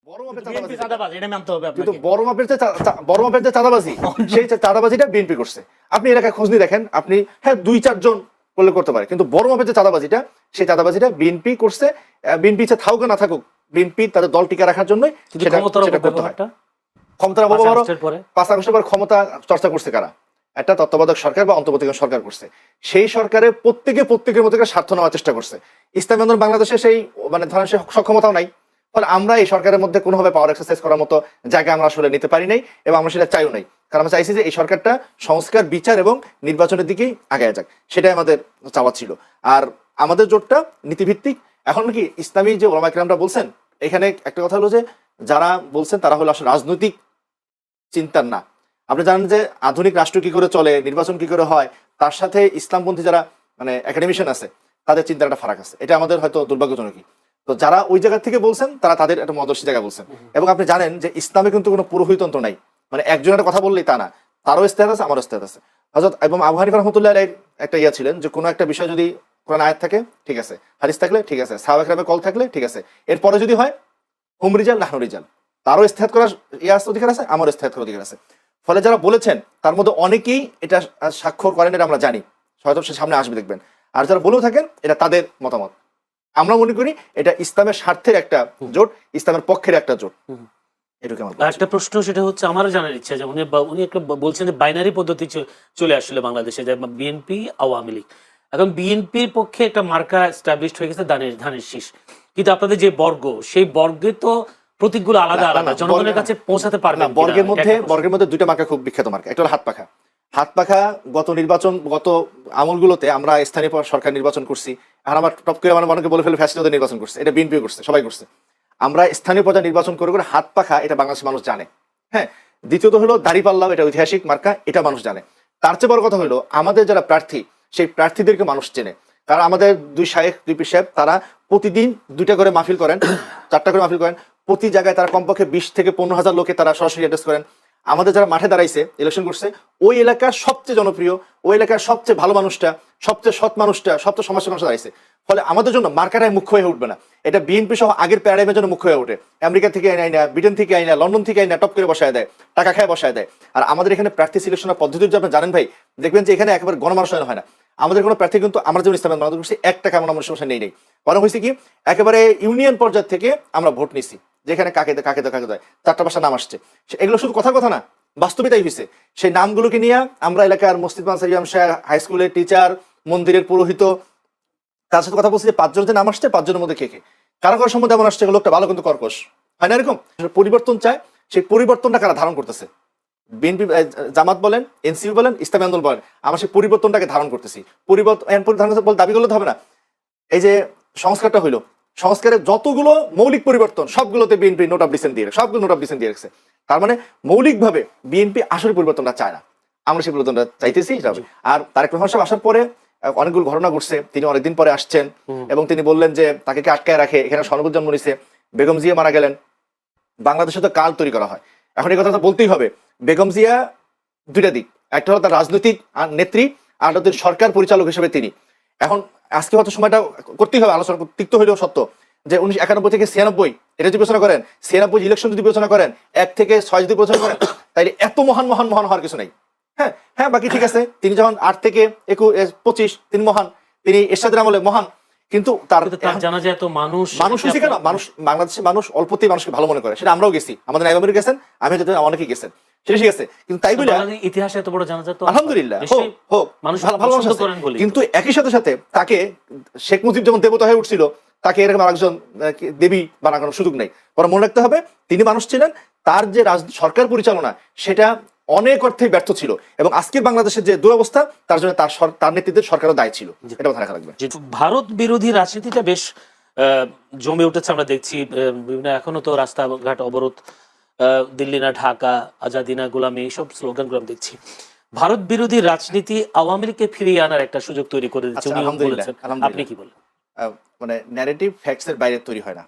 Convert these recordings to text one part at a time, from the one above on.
বড় মাপের বিএনপি চাঁদাবাজ, এটা মানতে হবে কিন্তু আপনাকে। বড় মাপের যে চাঁদাবাজি, সেই চাঁদাবাজিটা বিএনপি করছে। আপনি এলাকায় খোঁজ নিয়ে দেখেন, আপনি হ্যাঁ 2-4 জন করলে করতে পারে, কিন্তু বড় মাপের যে চাঁদাবাজিটা, সেই চাঁদাবাজিটা বিএনপি করছে। বিএনপি ইচ্ছা থাকুক না থাকুক, বিএনপি তাদের দল টিকে রাখার জন্যই সেটা করতে হয়। ক্ষমতার অপব্যবহার, 5 আগস্টের পর ক্ষমতা চর্চা করছে কারা? একটা তত্ত্বাবধায়ক সরকার বা অন্তর্বর্তীকালীন সরকার করছে। সেই সরকারে প্রত্যেকের মধ্যে স্বার্থ নেওয়ার চেষ্টা করছে। ইসলামী আন্দোলন বাংলাদেশে সেই মানে ধরেন সে সক্ষমতাও নাই, ফলে আমরা এই সরকারের মধ্যে কোনোভাবে পাওয়ার এক্সারসাইজ করার মতো জায়গা আমরা আসলে নিতে পারি নাই, এবং আমরা সেটা চাইও নাই। কারণ আমরা চাইছি যে এই সরকারটা সংস্কার, বিচার এবং নির্বাচনের দিকেই আগায় যাক, সেটাই আমাদের চাওয়া ছিল। আর আমাদের জোটটা নীতিভিত্তিক। এখন কি ইসলামী যে ওলামা কিরামরা বলছেন, এখানে একটা কথা হলো যে যারা বলছেন তারা হলো আসলে রাজনৈতিক চিন্তার না। আপনি জানেন যে আধুনিক রাষ্ট্র কি করে চলে, নির্বাচন কি করে হয়, তার সাথে ইসলামপন্থী যারা মানে একাডেমিশিয়ান আছে, তাদের চিন্তার একটা ফারাক আছে। এটা আমাদের হয়তো দুর্ভাগ্যজনকই। তো যারা ওই জায়গা থেকে বলছেন, তারা তাদের একটা মদর্শী জায়গা বলছেন। এবং আপনি জানেন যে ইসলামে কিন্তু কোনো পুরোহিতন্ত্র নাই, মানে একজনের কথা বললেই তা না, তারও ইস্তেহাদ আছে, আমারও ইস্তেহাদ আছে। হযরত এবং আবু হানিফা রাহমাতুল্লাহ আলাইহির একটা ইয়া ছিলেন যে কোনো একটা বিষয় যদি কোরআন আয়াত থাকে ঠিক আছে, হাদিস থাকলে ঠিক আছে, সাহাবা কেরামের কল থাকলে ঠিক আছে, এরপরে যদি হয় হুম রিজাল নাহনু রিজাল, তারও ইস্তেহাদ করার অধিকার আছে, আমারও ইস্তেহাদ করার অধিকার আছে। ফলে যারা বলেছেন তার মধ্যে অনেকেই এটা স্বাক্ষর করেন, এটা আমরা জানি, হয়তো সে সামনে আসবে দেখবেন। আর যারা বলেও থাকেন, এটা তাদের মতামত। আমরা মনে করি এটা ইসলামের স্বার্থের একটা জোট, ইসলামের পক্ষের একটা জোট। একটা প্রশ্ন, সেটা হচ্ছে আমারও জানার ইচ্ছা যে উনি একটা বলছেন যে বাইনারি পদ্ধতি চলে আসলে বাংলাদেশে, যে বিএনপি আওয়ামী লীগ। এখন বিএনপির পক্ষে একটা মার্কা এস্টাবলিশড হয়ে গেছে ধানের শীষ, কিন্তু আপনাদের যে বর্গ, সেই বর্গে তো প্রতীকগুলো আলাদা আলাদা, জনগণের কাছে পৌঁছাতে পারবে না। বর্গের মধ্যে দুইটা মার্কা খুব বিখ্যাত মার্কা, একটা হলো হাত পাখা। হাত পাখা গত আমলগুলোতে আমরা স্থানীয় সরকার নির্বাচন করছি, আর আমার টপ করে আমার অনেকে বলে ফেলে ফ্যাসিলিটি নির্বাচন করছে, এটা বিএনপি করছে, সবাই করছে। আমরা স্থানীয় পর্যায়ে নির্বাচন করে করে হাত পাখা, এটা বাংলাদেশের মানুষ জানে। হ্যাঁ, দ্বিতীয়ত হলো দাঁড়িপাল্লাও, এটা ঐতিহাসিক মার্কা, এটা মানুষ জানে। তার চেয়ে বড় কথা হলো আমাদের যারা প্রার্থী, সেই প্রার্থীদেরকে মানুষ চেনে। কারণ আমাদের দুই পীর সাহেব, তারা প্রতিদিন 2টা করে মাহফিল করেন, 4টা করে মাহফিল করেন। প্রতি জায়গায় তারা কমপক্ষে 20 থেকে 15,000 লোকে তারা সরাসরি অ্যাড্রেস করেন। আমাদের যারা মাঠে দাঁড়াইছে, ইলেকশন করছে, ওই এলাকার সবচেয়ে জনপ্রিয়, ওই এলাকার সবচেয়ে ভালো মানুষটা, সবচেয়ে সৎ মানুষটা, সবচেয়ে সমাজসেবী মানুষ দাঁড়াইছে। ফলে আমাদের জন্য মার্কাটাই মুখ্য হয়ে উঠবে না, এটা বিএনপি সহ আগের প্যারাডাইমের জন্য মুখ্য হয়ে ওঠে। আমেরিকা থেকে আইনা, ব্রিটেন থেকে আইনা, লন্ডন থেকে আইনা, টপ করে বসায় দেয়, টাকা খায় বসায় দেয়। আর আমাদের এখানে প্রার্থী সিলেকশনের পদ্ধতি যদি আপনি জানেন ভাই, দেখবেন যে এখানে একেবারে গণমানুষায়ন হয় না। আমাদের কোনো প্রার্থী কিন্তু আমরা যেমন ইসলামের বাংলাদেশ করছি, 1 টাকা আমরা সমস্যা নেই। বরং হয়েছে কি, একেবারে ইউনিয়ন পর্যায় থেকে আমরা ভোট নিচ্ছি, যেখানে কাকে দেয় 4টা ভাষা নাম আসছে। এগুলো শুধু কথা না, বাস্তবিতাই হয়েছে। সেই নামগুলোকে নিয়ে আমরা এলাকার মসজিদ মানসার ইমাম সাহেব, হাই স্কুলের টিচার, মন্দিরের পুরোহিত, তার সাথে কথা বলছি যে 5 জনের নাম আসছে, 5 জনের মধ্যে কে কারো সম্বন্ধে এমন আসছে, লোকটা ভালো কিন্তু কর্কশ হয় না, এরকম পরিবর্তন চায়। সেই পরিবর্তনটা কারা ধারণ করতেছে? বিএনপি, জামাত বলেন, এনসিপি বলেন, ইসলামী আন্দোলন বলেন, আমরা সেই পরিবর্তনটাকে ধারণ করতেছি। দাবি করলে হবে না। এই যে সংস্কারটা হইলো, সংস্কারের যতগুলো মৌলিক পরিবর্তন সবগুলোতে বিএনপি নোট অফ ডিসেন্ট দিয়ে রাখছে। তার মানে মৌলিকভাবে বিএনপি আসলে পরিবর্তনটা চায় না, আমরা সেই পরিবর্তনটা চাইতেছি। আর তারেক রহমান সাহেব আসার পরে অনেকগুলো ঘটনা ঘটছে, তিনি অনেকদিন পরে আসছেন এবং তিনি বললেন যে তাকে আটকায় রাখে, এখানে সর্বত জন্ম নিছে, বেগম জিয়া মারা গেলেন, বাংলাদেশে তো কাল তৈরি করা হয়। এখন এই কথা তো বলতেই হবে, বেগম জিয়া 2টা দিক, একটা হলো তার রাজনৈতিক নেত্রী, আর একটা সরকার পরিচালক হিসেবে তিনি। এখন আজকে হয়তো সময়টা করতেই হবে আলোচনা, তিক্ত হইলেও সত্য, যে 1991 থেকে 96 এটা যদি বিবেচনা করেন, 96 ইলেকশন যদি বিবেচনা করেন, 1 থেকে 6 যদি বিবেচনা করেন, তাইলে এত মহান হওয়ার কিছু নাই। হ্যাঁ, বাকি ঠিক আছে, তিনি যখন 8 থেকে 25 তিনি মহান, তিনি এরশাদের আমলে মহান, কিন্তু তার জানা যায় তো মানুষ হয়েছে কেন? বাংলাদেশের মানুষ অল্পতেই মানুষকে ভালো মনে করে, সেটা আমরাও গেছি, আমাদের নাইবামির গেছেন, আমি অনেকেই গেছেন, সেটা ঠিক আছে। কিন্তু তাই বলে ইতিহাসে এত বড় জানা যায় তো আলহামদুলিল্লাহ হোক, মানুষ ভালো করেন বলি। কিন্তু একই সাথে তাকে শেখ মুজিব যেমন দেবতা হয়ে উঠছিল, তাকে এরকম আরেকজন দেবী বানানোর সুযোগ নেই। পরে মনে রাখতে হবে, তিনি মানুষ ছিলেন, তার যে সরকার পরিচালনা সেটা অনেক অর্থে ব্যর্থ ছিল, এবং আজকের বাংলাদেশের যে দুরবস্থা, তার জন্য তার নেতৃত্বের সরকারও দায়ী ছিল, এটা মাথায় রাখা লাগবে। ভারত বিরোধী রাজনীতিটা বেশ জমে উঠেছে, আমরা দেখছি বিভিন্ন, এখনো তো রাস্তাঘাট অবরোধ, দিল্লি না ঢাকা, আজাদি না গোলামি, এইসব স্লোগানগুলো আমি দেখছি। ভারত বিরোধী রাজনীতি আওয়ামী লীগকে ফিরিয়ে আনার একটা সুযোগ তৈরি করে দিচ্ছে, আপনি কি বলেন? মানে ন্যারেটিভ ফ্যাক্টস এর বাইরে তৈরি হয় না,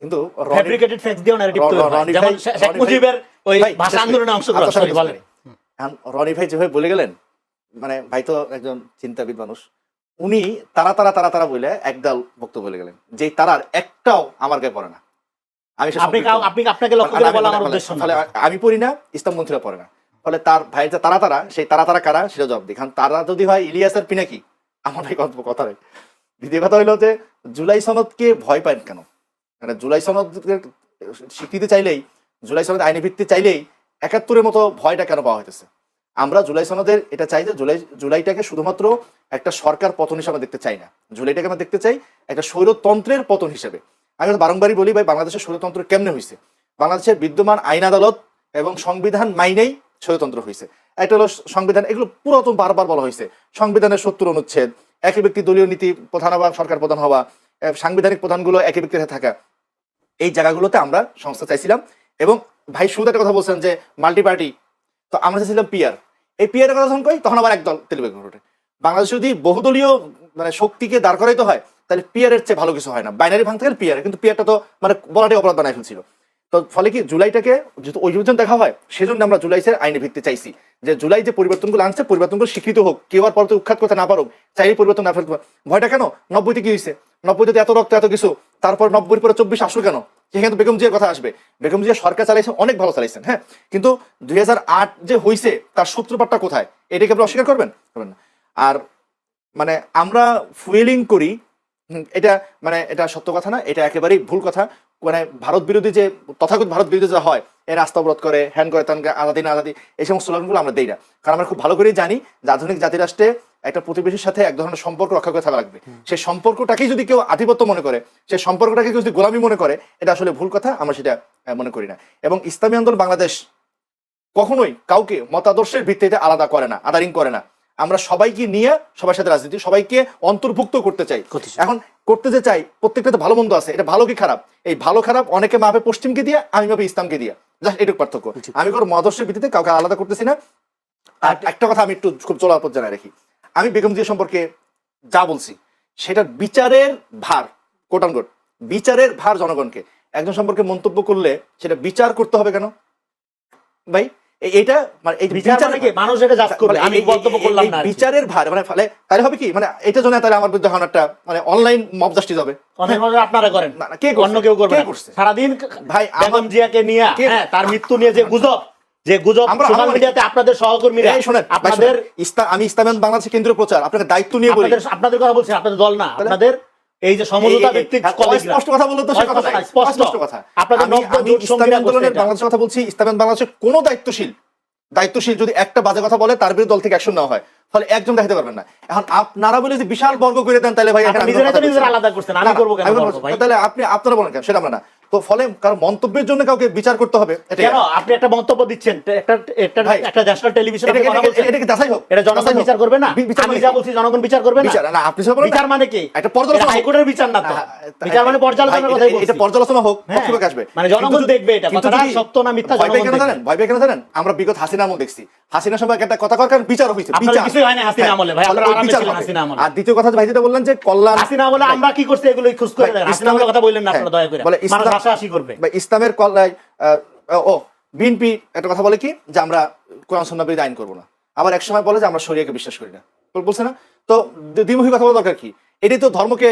কিন্তু ফ্যাব্রিকেটেড ফ্যাক্টস দিয়েও ন্যারেটিভ তৈরি হয়, যেমন শেখ মুজিবের ওই ভাষা আন্দোলনে অংশগ্রহণ বলেন। রনি ভাই যেভাবে বলে গেলেন, মানে ভাই তো একজন চিন্তাবিদ মানুষ, উনি তারা বলে একদল বক্তব্য বলে গেলেন, যে তারার একটাও আমার গায়ে পড়ে না। আমি সে আপনি সম্পৃক্ত না। আপনি আপনাকে লক্ষ্য করে বলা আমার উদ্দেশ্য না। ফলে আমি পড়ি না, ইসলাম মন্ত্রীরা পড়ে না, ফলে তার ভাই যে তারা সেই তারা কারা সেটা জবাব দিই। কারণ তারা যদি হয় ইলিয়াসের পিনাকি, আমার ভাই কথা নেই। দ্বিতীয় কথা হইলো যে জুলাই সনদকে ভয় পান কেন? মানে জুলাই সনদ স্বীকৃতি চাইলেই, জুলাই সনদ আইনি ভিত্তি চাইলেই ৭১-এর মতো ভয়টা কেন পাওয়া হইতেছে? আমরা জুলাই সনদের এটা চাই যে জুলাইটাকে শুধুমাত্র একটা সরকার পতন হিসেবে দেখতে চাই না, জুলাইটাকে আমরা দেখতে চাই একটা স্বৈরতন্ত্রের পতন হিসেবে। আমি বারংবারই বলি ভাই, বাংলাদেশের স্বৈরতন্ত্র কেমনে হয়েছে? বাংলাদেশের বিদ্যমান আইন আদালত এবং সংবিধান মাইনেই স্বৈরতন্ত্র হয়েছে। একটা হলো সংবিধান, এগুলো পুরাতন বারবার বলা হয়েছে, সংবিধানের ৭০ অনুচ্ছেদ, একই ব্যক্তি দলীয় নীতি প্রধান হওয়া, সরকার প্রধান হওয়া, সাংবিধানিক প্রধানগুলো একই ব্যক্তির থাকা, এই জায়গাগুলোতে আমরা সংস্থা চাইছিলাম। এবং ভাই শুরুতে একটা কথা বলছেন যে মাল্টি পার্টি, তো আমরা চাইছিলাম পিয়ার। এই পিয়ারের কথা যখন কই তখন আবার একদল তেলবেগ ওঠে। বাংলাদেশে যদি বহুদলীয় মানে শক্তিকে দাঁড় করাইতে হয় তাহলে পিয়ারের চেয়ে ভালো কিছু হয় না। বাইনারি ভাঙতে গেলে পিয়ার, কিন্তু পিয়ারটা তো মানে বলাটাই অপরাধ বানাই ফেলছিল। তো ফলে কি জুলাইটাকে যেহেতু ওই পর্যন্ত দেখা হয়, সেজন্য আমরা জুলাইয়ের আইনি ভিত্তি চাইছি যে জুলাই যে পরিবর্তনগুলো আনছে, পরিবর্তনগুলো স্বীকৃত হোক, কেউ আর পরবর্তী উৎখাত করতে না পারুক, চাইলে পরিবর্তন না ফেলতে। ভয়টা কেন? ৯০-তে কি হয়েছে? ৯০-তে এত রক্ত এত কিছু, তারপর ৯০-এর পরে ২৪ আসলো কেন? সেখানে তো বেগম জিয়ার কথা আসবে। বেগম জিয়া সরকার চালাইছেন, অনেক ভালো চালাইছেন, হ্যাঁ, কিন্তু ২০০৮ যে হয়েছে তার সূত্রপাতটা কোথায়? এটাকে আপনি অস্বীকার করবেন? না। আর মানে আমরা ফুয়েলিং করি, এটা মানে এটা সত্য কথা না, এটা একেবারেই ভুল কথা। মানে ভারত বিরোধী যে তথাগত ভারত বিরোধী যা হয়, এর রাস্তা অবরোধ করে, হ্যান করে, তান আজাদি না আজাদি, এই সমস্ত স্লোগানগুলো আমরা দেই না। কারণ আমরা খুব ভালো করেই জানি যে আধুনিক জাতিরাষ্ট্রে একটা প্রতিবেশীর সাথে এক ধরনের সম্পর্ক রক্ষা করে থাকা লাগবে। সেই সম্পর্কটাকেই যদি কেউ আধিপত্য মনে করে, সেই সম্পর্কটাকে কেউ যদি গোলামি মনে করে, এটা আসলে ভুল কথা, আমরা সেটা মনে করি না। এবং ইসলামী আন্দোলন বাংলাদেশ কখনোই কাউকে মতাদর্শের ভিত্তিতে আলাদা করে না, আদারিং করে না। আমরা সবাইকে নিয়ে সবার সাথে রাজনীতি, সবাইকে অন্তর্ভুক্ত করতে চাই। এখন করতে যে চাই, প্রত্যেকটা ভালো মন্দ আছে, এটা ভালো কি খারাপ, এই ভালো খারাপ অনেকে মাপে পশ্চিমকে দিয়ে, আমি মাপে ইসলামকে দিয়ে, জাস্ট এটুকু পার্থক্য। আমি কোনো মতাদর্শের ভিত্তিতে কাউকে আলাদা করতেছি না। আর একটা কথা আমি একটু খুব চলার পর জানাই রাখি, আমি বেগম জিয়া সম্পর্কে যা বলছি সেটার বিচারের ভার, কোট আনকোট বিচারের ভার জনগণকে। একজন সম্পর্কে মন্তব্য করলে সেটা বিচার করতে হবে কেন ভাই? এটা মানে এই মানুষ এটা জাজ করবে, আমি বক্তব্য করলাম না, বিচারের ভার মানে ফলে তাহলে হবে কি, মানে এটা জন্য তাহলে আমার বিরুদ্ধে এখন একটা মানে অনলাইন মব জাস্টিস হবে। আপনারা করেন, কে অন্য কেউ করবে? সারাদিন ভাই বেগম জিয়াকে নিয়ে, হ্যাঁ, তার মৃত্যু নিয়ে যে গুজব সোশ্যাল মিডিয়াতে আপনাদের সহকর্মীরা, আপনাদের আমি ইসলামী বাংলাদেশের কেন্দ্রীয় প্রচার, আপনাকে দায়িত্ব নিয়ে বলি, আপনাদের কথা বলছি, আপনাদের দল না, আপনাদের এই যে সমঝোতা ভিত্তিক স্পষ্ট কথা বলতে তো স্পষ্ট কথা। আপনাদের ইসলামী আন্দোলনের বাংলাদেশের কথা বলছি, ইসলামী বাংলাদেশের কোন দায়িত্বশীল যদি একটা বাজে কথা বলে তার বিরুদ্ধে দল থেকে অ্যাকশন নেওয়া হয়, ফলে একজন দেখাতে পারবেন না। এখন আপনারা বলে যে বিশাল বর্গ করে দেন, তাহলে ভাই আলাদা করছেন, আমি করবো কেন? তাহলে আপনারা বলেন কেন? সেটা আমরা না। তো ফলে কারণ মন্তব্যের জন্য কাউকে বিচার করতে হবে কেন? আপনি একটা মন্তব্য দিচ্ছেন একটা ন্যাশনাল টেলিভিশনে, এটাকে যাচাই হোক, এটা জনগণ বিচার করবে না? আমি যা বলছি জনগণ বিচার করবে না? না, আপনি বিচার মানে কি? একটা পর্যালোচনা, হাইকোর্টের বিচার না তো, বিচার মানে পর্যালোচনার কথাই বলছি। এটা পর্যালোচনা হোক, পক্ষপাত আসবে, মানে জনগণ দেখবে এটা কথাটা সত্য না মিথ্যা। ভয় পেয়ে কেন জানেন? আমরা বিগত হাসিনা আমল দেখছি, হাসিনা সময় একটা কথা কর, কারণ বিচার হইছে, বিচার কিছুই হয় না হাসিনা আমলে ভাই, আপনারা আরামে ছিলেন হাসিনা আমলে। আর দ্বিতীয় কথা ভাই যেটা বললেন যে কল্যাণ হাসিনা আমলে আমরা কি করছি এগুলো খোঁজ করে দেন। হাসিনা আমলের কথা বললেন না আপনারা, দয়া করে মানুষ হাসাহাসি করবে। ইসলামের বিএনপি একটা কথা বলে কি যে আমরা কোরআন সুন্নাহ বিরোধী আইন করবো না, আবার এক সময় বলে যে আমরা শরিয়াকে বিশ্বাস করি না, বলছে না? তো দ্বিমুখী কথা বলা দরকার কি? এটাই তো ধর্মকে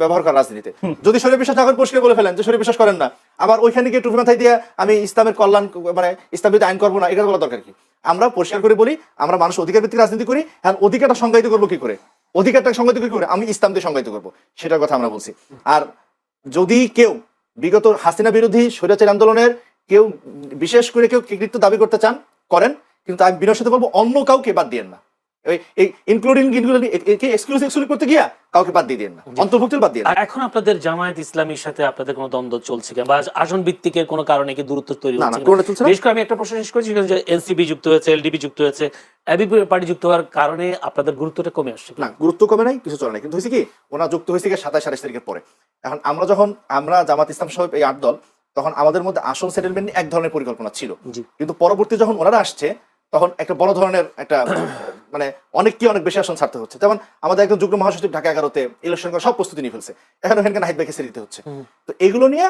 ব্যবহার করা রাজনীতিতে। যদি শরীর বিশ্বাস এখন পরিষ্কার বলে ফেলেন যে শরীর বিশ্বাস করেন না, আবার ওইখানে গিয়ে টুপি মাথায় দিয়ে আমি ইসলামের কল্যাণ মানে ইসলাম বিরোধী আইন করবো না, এটা বলা দরকার কি? আমরা পরিষ্কার করে বলি আমরা মানুষ অধিকার ভিত্তিক রাজনীতি করি। হ্যাঁ, অধিকারটা সংজ্ঞায়িত করবো কি করে? অধিকারটা সংজ্ঞায়িত কি করে? আমি ইসলাম দিয়ে সংজ্ঞায়িত করবো, সেটার কথা আমরা বলছি। আর যদি কেউ বিগত হাসিনা বিরোধী স্বৈরাচারী আন্দোলনের কেউ বিশেষ করে কেউ কৃতিত্ব দাবি করতে চান করেন, কিন্তু আমি বিনয়ের সাথে বলবো অন্য কাউকে বাদ দিয়েন না, এক্সক্লুসিভ করতে গিয়া কাউকে বাদ দিয়ে দেন না, অন্তর্ভুক্তের বাদ দিয়ে। এখন আপনাদের জামায়াত ইসলামীর সাথে আপনাদের কোনো দ্বন্দ্ব চলছে কিনা, বা আসন ভিত্তিকের কোনো কারণে কি দূরত্ব তৈরি হচ্ছে? বিশেষ করে আমি একটা প্রশ্ন শেষ করেছি যে এনসিপি যুক্ত হয়েছে, এলডিপি যুক্ত হয়েছে, এবিপি পার্টি যুক্ত হওয়ার কারণে আপনাদের গুরুত্বটা কমে আসছে? না, গুরুত্ব কমে নাই, কিছু চলে নাই, কিন্তু হয়েছে কি ওনা যুক্ত হয়েছে কি 27-28 তারিখের পরে। এখন আমরা জামাত ইসলাম সহ এই 8 দল, তখন আমাদের মধ্যে আসন সেটেলমেন্ট এক ধরনের পরিকল্পনা ছিল, কিন্তু পরবর্তী যখন ওনারা আসছে তখন একটা বড় ধরনের একটা মানে অনেক বেশি আসন ছাড়তে হচ্ছে। যেমন আমাদের একজন যুগ্ম মহাসচিব ঢাকা 11-তে ইলেকশন করার সব প্রস্তুতি নিয়ে ফেলছে, এখন ওখানকার নাহিদ ভাইকে ছেড়ে দিতে হচ্ছে। তো এগুলো নিয়ে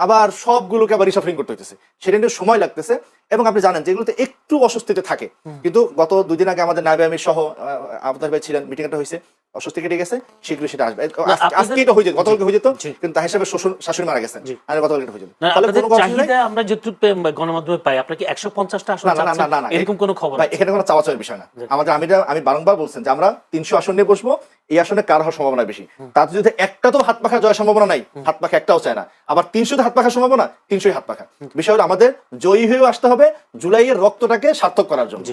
আবার সবগুলোকে আবার রিসাফলিং করতে হইতেছে, সেটা নিয়ে সময় লাগতেছে। এবং আপনি জানেন যে এগুলোতে একটু অস্বস্তিতে থাকে, কিন্তু গত 2 দিন আগে আমাদের নায়েবে আমির সহ আবুল ভাই ছিলেন, মিটিং একটা হয়েছে, অস্বস্তি কেটে গেছে, শীঘ্রই সেটা আসবে। আপনাদের- আজকে এটা হয়ে যেত, গতকালকে হয়ে যেত, জি। কিন্তু তার হিসাবে শাশুড়ি মারা গেছেন, জি। আর গতকালকে এটা হয়ে যেত। না, ফলে আপনাদের কোনো কথা নাই। চাহিদা আমরা যতটুকু গণমাধ্যমে পাই, আপনার কি 150টা আসন না, না, না, চাচ্ছেন? না, না, এরকম কোনো খবর ভাই, আছে? এখানে কোনো চাওয়াচাওয়ার বিষয় না। আমাদের আমি বারংবার বলছেন যে আমরা 300 আসন নিয়ে বসবো, এই আসনে কার হওয়ার সম্ভাবনা বেশি। তার যদি একটা তো হাত পাখা জয়ের সম্ভাবনা নাই, হাত পাখা একটাও চায় না, আবার 300 হাত পাখার সম্ভাবনা, 300 হাত পাখা। বিষয় হলো আমাদের জয়ী হয়ে আসতে হবে জুলাইয়ের রক্তটাকে সার্থক করার জন্য।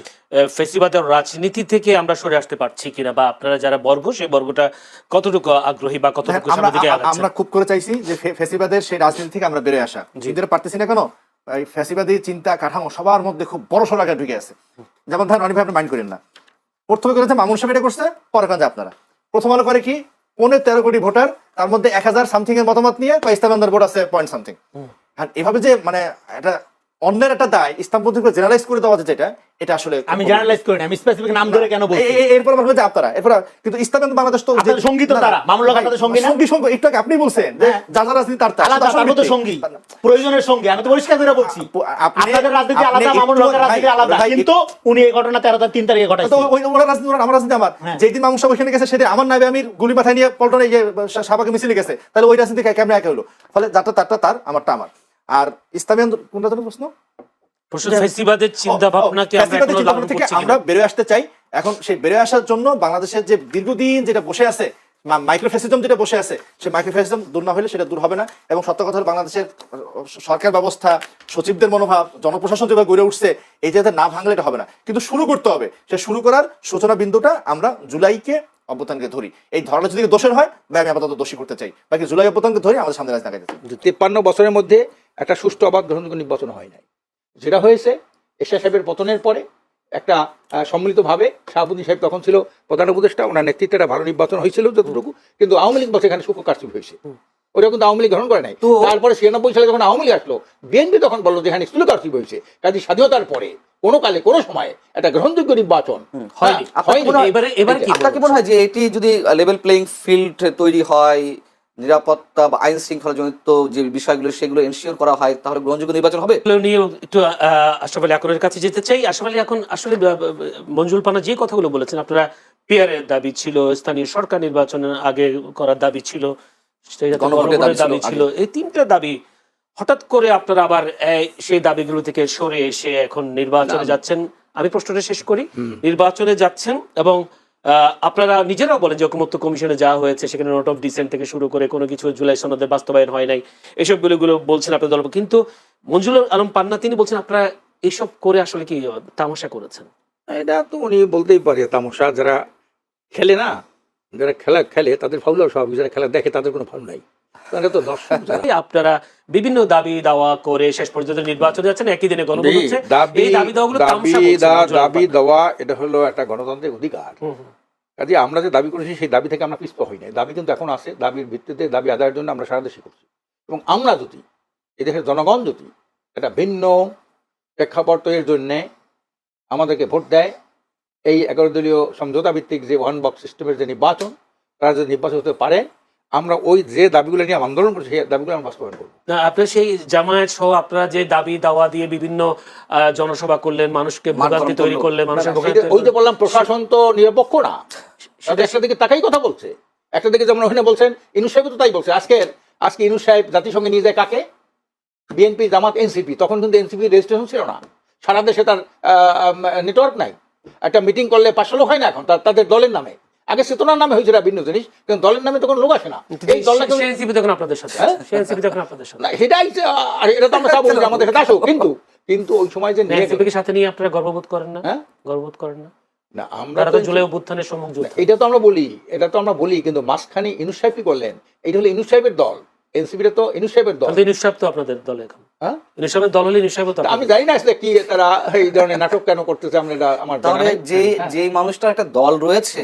ফেসিবাদের রাজনীতি থেকে আমরা সরে আসতে পারছি কিনা, বা আপনারা যারা বর্গ, সেই বর্গটা কতটুকু আগ্রহী বা কতটুকু সামনের দিকে আগাচ্ছেন? আমরা খুব করে চাইছি যে ফেসিবাদের সেই রাজনীতি থেকে আমরা বেরিয়ে আসা, কিন্তু এটা পারতেছি না কেন? এই ফেসিবাদী চিন্তা কাঠামো সবার মধ্যে খুব বড় সড় আকারে ঢুকে আছে। যেমন ধরেন, অনেক ভাই আপনি মাইন্ড করেন না, প্রথমে করেছে মামুন সাহেব এটা করছে, পরে কাজে আপনারা। প্রথম আলো করে কি 13 কোটি ভোটার, তার মধ্যে 1000 সামথিং এর মতামত নিয়ে ইসলামের ভোট আছে পয়েন্ট সামথিং। আর এভাবে যে মানে এটা অন্যের একটা দায় ইসলামপন্থী জেনারেলাইজ করে দেওয়া, যেটা এটা আসলে আমি জার্নালাইজ করি না, আমি স্পেসিফিক নাম ধরে কেন বলছি? এরপর আমার হচ্ছে আপনারা এরপর, কিন্তু ইসলাম বাংলাদেশ তো আপনাদের সঙ্গী তো তারা, মামুনুল হক আপনাদের সঙ্গী না? সঙ্গী একটু আগে আপনি বলছেন যে হ্যাঁ। যারা রাজনীতি তার আলাদা, তার মতো সঙ্গী, প্রয়োজনের সঙ্গী। আমি তো পরিষ্কার করে বলছি, আপনাদের রাজনীতি আলাদা, মামুনুল হকের রাজনীতি আলাদা, কিন্তু উনি এই ঘটনা 3 তারিখে তো ঘটাইছেন। ওরা রাজনীতি, আমার রাজনীতি আমার। হ্যাঁ। যেদিন মামুন সাহেব ওখানে গেছে, সেটা আমার নামে আমি গুলি মাথায় নিয়ে পল্টনে সাবাকে মিছিলে গেছে, তাহলে ওই রাজনীতি কেমন একা হলো? ফলে যারটা তারটা তার, আমারটা আমার। আর ইসলামী কোনটা ধরে প্রশ্ন? ফেসিবাদের চিন্তা ভাবনাকে আমরা ফ্যাসিবাদের এখনো চিন্তাভাবনা লালন থেকে করছি আমরা কিনা? বেরিয়ে আসতে চাই। এখন সেই বেরিয়ে আসার জন্য বাংলাদেশের যে দীর্ঘদিন যেটা বসে আছে, মাইক্রোফ্যাসিজম যেটা বসে আছে, সেই মাইক্রোফ্যাসিজম দূর না হলে সেটা দূর হবে না। এবং সত্য কথা হলো, বাংলাদেশের সরকার ব্যবস্থা, সচিবদের মনোভাব, জনপ্রশাসন যেভাবে গড়ে উঠছে, এই যাতে না ভাঙলে এটা হবে না, কিন্তু শুরু করতে হবে। সে শুরু করার সূচনা বিন্দুটা আমরা জুলাইকে অভ্যুত্থানকে ধরি। এই ধরনের যদি দোষের হয়, ভাই আমি আপাতত দোষী করতে চাই, বাকি জুলাই অভ্যুত্থানকে ধরে আমাদের সামনে রাজনীতি লাগাইতে চাই। 53 বছরের মধ্যে একটা সুষ্ঠু অবাধ গ্রহণযোগ্য নির্বাচন হয় নাই। যেটা হয়েছে এরশাদ সাহেবের পতনের পরে একটা সম্মিলিতভাবে, শাহাবুদ্দিন সাহেব তখন ছিল প্রধান উপদেষ্টা, ওনার নেতৃত্বে একটা ভালো নির্বাচন হয়েছিল যতটুকু, কিন্তু আওয়ামী লীগ বলছে এখানে সূক্ষ্ম কারচুপি হয়েছে, ওটা কিন্তু আওয়ামী লীগ গ্রহণ করে নাই। তারপরে 96 সালে যখন আওয়ামী লীগ আসলো, বিএনপি তখন বললো যে এখানে স্থূল কারচুপি হয়েছে। কাজে স্বাধীনতার পরে কোনো কালে কোনো সময়ে একটা গ্রহণযোগ্য নির্বাচন হয়নি। হয়নি। এবারে কি আপনার কি মনে হয় যে এটি যদি লেভেল প্লেইং ফিল্ড তৈরি হয়, নিরাপত্তা বা আইন শৃঙ্খলা জনিত যে বিষয়গুলো সেগুলো এনশিওর করা হয়, তাহলে গ্রহণযোগ্য নির্বাচন হবে? এগুলো নিয়ে একটু আশরাফ আলী আকনের কাছে যেতে চাই। আশরাফ আলী, এখন আসলে মঞ্জুল পানা যে কথাগুলো বলেছেন, আপনারা পিয়ারের দাবি ছিল, স্থানীয় সরকার নির্বাচনের আগে করার দাবি ছিল, গণভোটের দাবি ছিল, এই 3টা দাবি হঠাৎ করে আপনারা আবার সেই দাবিগুলো থেকে সরে এসে এখন নির্বাচনে যাচ্ছেন। আমি প্রশ্নটা শেষ করি। নির্বাচনে যাচ্ছেন এবং আপনারা নিজেরাও বলেন যে ঐকমত্য কমিশনে যাওয়া হয়েছে, সেখানে নোট অফ ডিসেন্ট থেকে শুরু করে কোনো কিছু জুলাই সনদের বাস্তবায়ন হয় নাই, এসব গুলো বলছেন আপনার দল। কিন্তু মঞ্জুল আলম পান্না তিনি বলছেন আপনারা এসব করে আসলে কি তামাশা করেছেন। এটা তো উনি বলতেই পারে তামাশা। যারা খেলে না, যারা খেলা খেলে তাদের ফাউল স্বাভাবিক, যারা খেলা দেখে তাদের কোনো ফাউল নাই। তাহলে তো দর্শক যারা আপনারা বিভিন্ন দাবি দাওয়া করে শেষ পর্যন্ত নির্বাচনে যাচ্ছেন, একই দিনে গণভোট হচ্ছে। এই দাবি দাওয়াগুলো তামাশা বলছেন মঞ্জুল আলম দাবি পান্না। দেওয়া এটা হলো একটা গণতান্ত্রিক অধিকার। কাজে আমরা যে দাবি করেছি সেই দাবি থেকে আমরা পিছপা হই নাই। দাবি কিন্তু এখন আছে, দাবির ভিত্তিতে দাবি আদায়ের জন্য আমরা সারা দেশে করছি। এবং আমরা যদি এদেশের জনগণ যদি একটা ভিন্ন প্রেক্ষাপট তৈরির জন্যে আমাদেরকে ভোট দেয়, এই 11 দলীয় সমঝোতা ভিত্তিক যে ওয়ান বক্স সিস্টেমের যে নির্বাচন, তারা যদি নির্বাচন হতে পারে, আমরা ওই যে দাবিগুলো নিয়ে আন্দোলন করছি সেই দাবিগুলো আমরা বাস্তবায়ন করবো। না, আপনার সেই জামায়াত সহ আপনারা যে দাবি দাওয়া দিয়ে বিভিন্ন জনসভা করলেন, মানুষকে ভোগান্তি তৈরি করলেন, মানুষের ভোগান্তি ওই যে বললাম, প্রশাসন তো নিরপেক্ষ না, একটা দিকে তাকাই কথা বলছে, একটা দিকে যেমন ওখানে বলছেন ইনুস সাহেব তো তাই বলছে। আজকে ইনুস সাহেব জাতিসংঘে নিয়ে যায় কাকে? বিএনপি, জামাত, এনসিপি। তখন কিন্তু এনসিপি রেজিস্ট্রেশন ছিল না, সারা দেশে তার নেটওয়ার্ক নাই। একটা মিটিং করলে 500 লোক হয় না এখন তাদের দলের নামে। আগে চেতনার নামে হয়েছিল ভিন্ন জিনিস, কিন্তু দলের নামে তো কোনো লোক আসে না। এই দলটাকে আপনাদের সাথে হ্যাঁ? আপনাদের সাথে না, সেটাই আর এটা তো আমরা চাবো যে আমাদের সাথে আসুক, কিন্তু ওই সময় যে নিয়ে গেল- এনসিপিকে সাথে নিয়ে আপনারা গর্ববোধ করেন না? হ্যাঁ? গর্ববোধ করেন না? না, আমরা তারা তো তো জুলাই অভ্যুত্থানের সম্মুখ যোদ্ধা। এটা তো আমরা বলি, কিন্তু মাঝখানে ইনুস সাহেব কি করলেন? এটা হলো ইনুস সাহেবের দল, এনসিপিটা তো ইনুস সাহেবের দল। কিন্তু ইনুস সাহেব তো আপনাদের দলে এখন। হ্যাঁ? ইনুস সাহেবের দল হলে ইনুস সাহেব তো আমি জানি না আসলে কি তারা এই ধরনের নাটক কেন করতেছে, আমরা এটা আমার জানা তাহলে নাই। যে মানুষটার একটা দল রয়েছে,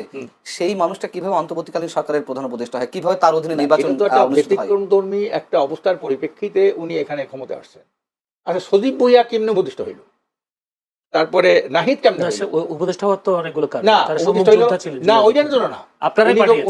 সেই মানুষটা কিভাবে অন্তর্বর্তীকালীন সরকারের প্রধান উপদেষ্টা হয়, কিভাবে তার অধীনে নির্বাচন এটা তো একটা অনুষ্ঠিত হয়? ব্যতিক্রমধর্মী একটা অবস্থার পরিপ্রেক্ষিতে উনি এখানে ক্ষমতা আসছেন। আচ্ছা, সজীব ভুঁইয়া কেমনে প্রতিষ্ঠা হইল? তারপরে নাহিদ কেমনে না, হইল? সে উপদেষ্টা হওয়ার তো অনেকগুলো কারণ। না, তারা সম্মুখ প্রতিষ্ঠা হইল যোদ্ধা ছিলেন। না, ওইটার জন্য না। আপনারাই উনি তো- পাঠিয়েছেন।